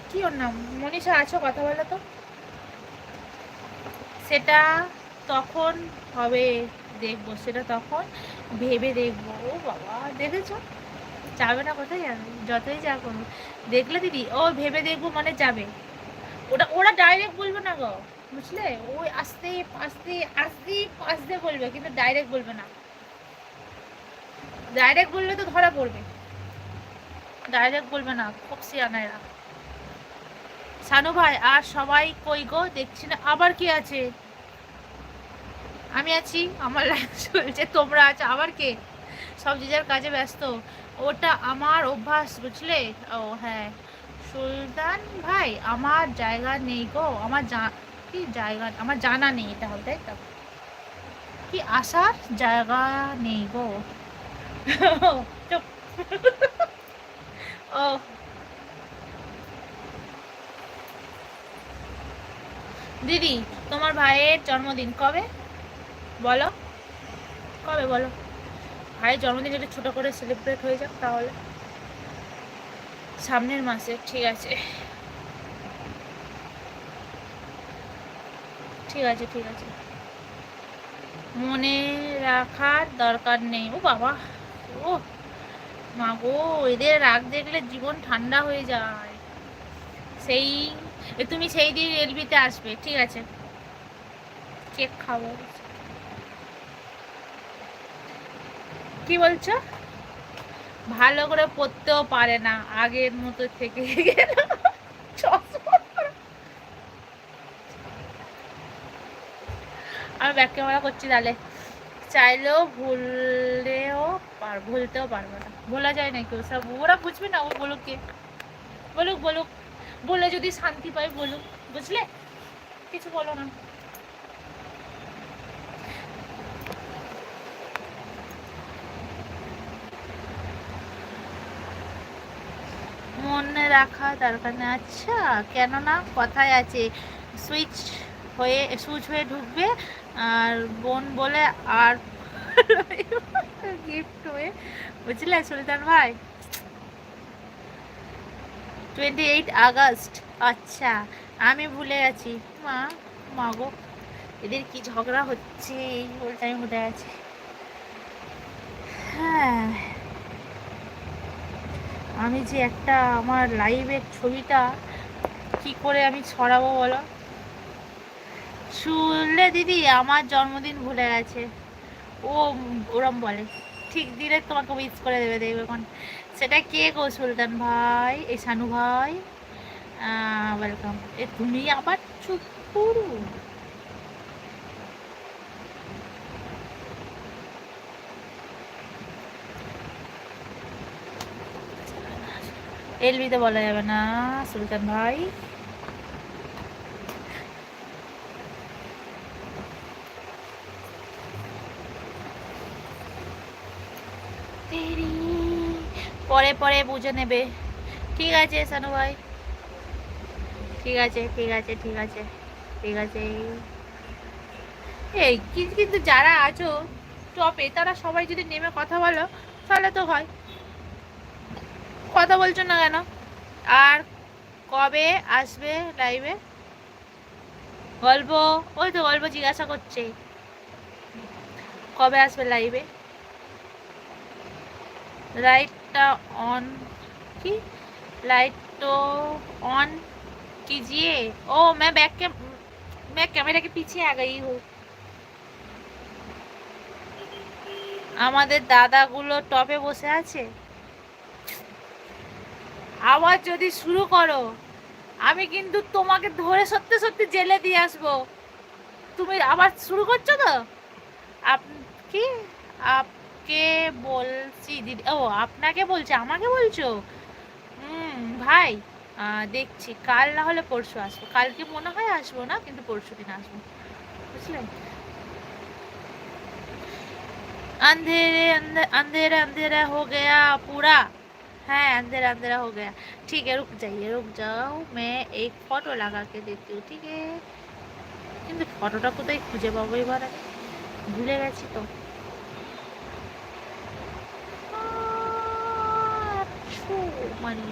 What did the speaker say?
কি ওর নাম, মনীষা আছো, কথা বলো তো। সেটা তখন হবে, দেখবো সেটা তখন ভেবে দেখবো। ও বাবা, দেখেছো, যাবে না, কোথায় যাবে, যতই যা করবো। দেখলে দিদি, ও ভেবে দেখবো মানে যাবে। ওটা ওরা ডাইরেক্ট বলবে না গো, বুঝলে, ওই আস্তে আস্তে আস্তে আস্তে বলবে, কিন্তু ডাইরেক্ট বলবে না। ডাইরেক্ট বললে তো ধরা পড়বে, ডাইরেক্ট বলবে না, খুব সিয়ানা এরা। সানু ভাই আর সবাই কই গো, দেখছি না। আবার কি আছে, আমি আছি, আমার লাইফ চলছে, তোমরা আছো, আবার কে, সব যে যার কাজে ব্যস্ত। ওটা আমার অভ্যাস, বুঝলে। ও হ্যাঁ, সুলতান ভাই আমার জায়গা নেই গো, আমার কি জায়গা, আমার জানা নেই, এটা হবে তাই তো, কি আসার জায়গা নেই গো। চুপ। ও দিদি, তোমার ভাইয়ের জন্মদিন কবে বলো, কবে বলো, ভাইয়ের জন্মদিন একটু ছোট করে সেলিব্রেট হয়ে যাক তাহলে, সামনের মাসে, ঠিক আছে, ঠিক আছে, ঠিক আছে, মনে রাখার দরকার নেই। ও বাবা, ও মা গো, এদের রাগ দেখলে জীবন ঠান্ডা হয়ে যায়। সেই তুমি সেই দিন এলবিতে আসবে, ঠিক আছে, কেক খাবো। কি বলছো, ভালো করে পড়তেও পারে না, আগের মতো থেকে গেল। আমি ব্যাক ক্যামেরা করছি তাহলে, চাইলেও ভুলতেও পারবো না, ভোলা যায় না কেউ, সব ওরা বুঝবে না, ও বলুক, কে বলুক, বলুক, বলে যদি শান্তি পাই বলুক, বুঝলে, কিছু বলো না। মনে রাখা দরকার নেই, আচ্ছা, কেন না, কথায় আছে, সুইচ হয়ে ঢুকবে, আর বোন বলে, আর গিফট হয়ে, বুঝলে সুলতান ভাই। 28 আগস্ট, আচ্ছা, আমি ভুলে গেছি। মা, মা গো, এদের কি ঝগড়া হচ্ছে, এই বলতে আমি ভুলে গেছি। হ্যাঁ, আমি যে একটা আমার লাইভের ছবিটা কি করে আমি ছড়াবো বলো। শুনলে দিদি, আমার জন্মদিন ভুলে গেছে, ও ওরম বলে, ঠিক দিলে তোমাকে উইস করে দেবে, দেখবে এখন। সেটা কে গো, সুলতান ভাই, এই শানু ভাই, ওয়েলকাম। এ তুমি আবার চুপ করু। এলবিতে বলা যাবে না, সুলতান ভাই। পরে পরে বুঝে নেবে, ঠিক আছে শানু ভাই, ঠিক আছে, ঠিক আছে, ঠিক আছে, ঠিক আছে। এই কিন্তু যারা আছো টপে, তারা সবাই যদি নেমে কথা বলো তাহলে তো হয়, কথা বলছো না কেন। আর কবে আসবে লাইভে, গল্প, ওই তো গল্প জিজ্ঞাসা করছে, কবে আসবে লাইভে, लाइट ऑन की लाइट तो ऑन कीजिए। ओ मैं कैमरा के पीछे आ गई हूँ। আমাদের দাদাগুলো টপে বসে আছে, আবার যদি শুরু করো আমি কিন্তু তোমাকে ধরে সত্যি সত্যি জেলে দিয়ে আসবো। তুমি আবার শুরু করছো তো, আপ কি আপকে বলছি দিদি, ও আপনাকে বলছে, আমাকে বলছো। ভাই, দেখছি কাল না হলে পরশু আসবো, কালকে মনে হয় আসবো না, কিন্তু পরশু দিন আসবো, বুঝলেন। अंधेरे अंधेरा अंधेरा अंधेरा हो गया पूरा। हाँ, अंधेरा अंधेरा हो गया। ठीक है, रुक जाइए, रुक जाओ, मैं एक फोटो लगा के देती हूँ, ठीक है। কিন্তু ফটোটা কোথায় খুঁজে পাবো এবার, ভুলে গেছি তো। মানে